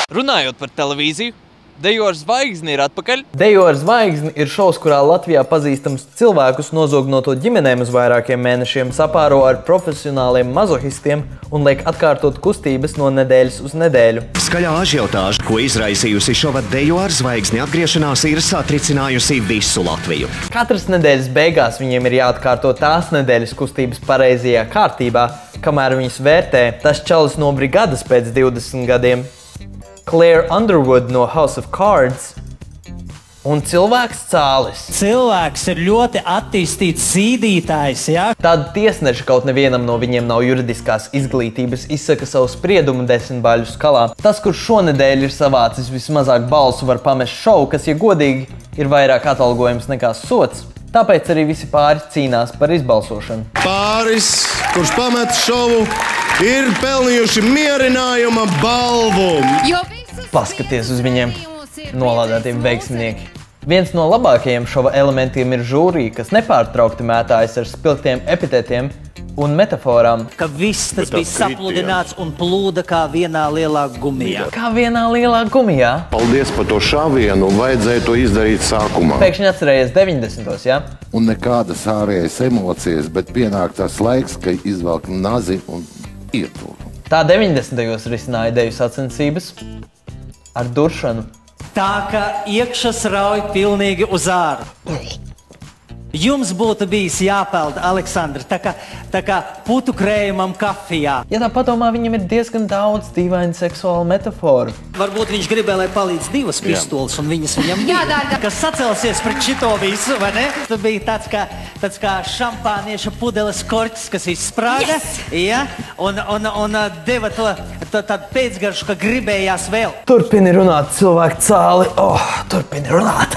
Runājot par televīziju, Dejo ar zvaigzni ir atpakaļ. Dejo ar zvaigzni ir šovs, kurā Latvijā pazīstams cilvēkus nozognoto ģimenēm uz vairākiem mēnešiem sapāro ar profesionāliem mazohistiem un liek atkārtot kustības no nedēļas uz nedēļu. Skaļā ažiotāža, ko izraisījusi šova Dejo ar zvaigzni atgriešanās, ir satricinājusi visu Latviju. Katras nedēļas beigās viņiem ir jāatkārto tās nedēļas kustības pareizajā kārtībā, kamēr viņas vērtē tas čalis no brigadas pēc 20 gadiem. Claire Underwood no House of Cards un cilvēks Cālis. Cilvēks ir ļoti attīstīts zīdītājs, ja? Tāda tiesneša kaut nevienam no viņiem nav juridiskās izglītības, izsaka savu spriedumu 10 baļu skalā. Tas, kurš šonedēļ ir savācis vismazāk balsu, var pamest šovu, kas, ja godīgi, ir vairāk atalgojums nekā sots. Tāpēc arī visi pāri cīnās par izbalsošanu. Pāris, kurš pamet šovu, ir pelnījuši mierinājuma balvu. Paskaties uz viņiem, nolādētie veiksminieki. Viens no labākajiem šova elementiem ir žūrija, kas nepārtraukti mētājas ar spilgtiem epitetiem un metaforām. Ka viss tas bija sapludināts un plūda kā vienā lielā gumijā. Kā vienā lielā gumijā? Paldies par to šāvienu, vajadzēja to izdarīt sākumā. Pēkšņi atcerējies 90. ja? Un nekādas ārējas emocijas, bet pienāk tas laiks, ka izvelk nazi un ietur. Tā 90. risināja deju sacensības ar duršanu. Tā kā iekšas rauj pilnīgi uz āru. Jums būtu bijis jāpeld, Aleksandra, tā kā putu krējumam kafijā. Ja tā padomā, viņam ir diezgan daudz dīvainu seksuālu metaforu. Varbūt viņš gribēja, lai palīdz divas pistoles un viņas viņam bija. Kas sacelsies pret šito visu, vai ne? Tas bija tāds kā šampānieša pudeles korķis, kas izsprāga, ja? Un deva to tādu pēcgaršu, ka gribējās vēl. Turpini runāt, cilvēku Cāli. Turpini runāt.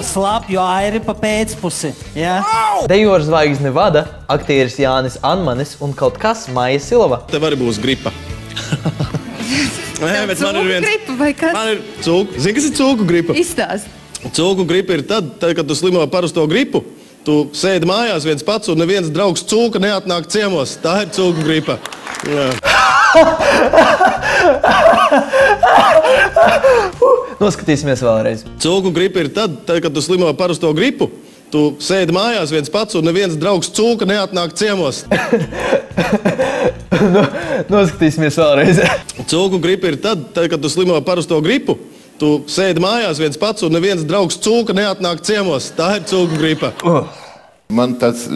Slāpju airi pa pēcpusi, ja? Dejo ar zvaigzni vada aktieris Jānis Anmanis un kaut kas Maija Silva. Tev arī būs gripa. Nē, bet man ir viens... Gripa vai kas? Man ir cūku. Zini, kas ir cūku gripa? Izstāst. Cūku gripa ir tad, kad tu slimo parasto gripu, tu sēdi mājās viens pats un neviens draugs cūka neatnāk ciemos. Tā ir cūku gripa. Jā. Noskatīsimies vēlreiz. Cūku gripa ir tad, kad tu slimo parasto gripu, tu sēdi mājās viens pats un neviens draugs cūka neatnāk ciemos. Noskatīsimies vēlreiz. Cūku gripa ir tad, kad tu slimo parasto gripu, tu sēdi mājās viens pats un neviens draugs cūka neatnāk ciemos. Tā ir cūku gripa. Man tāds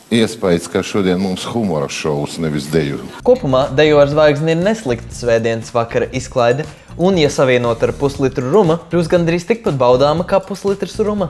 iespējas, ka šodien mums humora šovs, nevis deju. Kopumā Dejo ar zvaigzni ir neslikta svētdienas vakara izklaide, un, ja savienot ar puslitru ruma, kļūst gandrīz tikpat baudāma kā puslitrs ruma.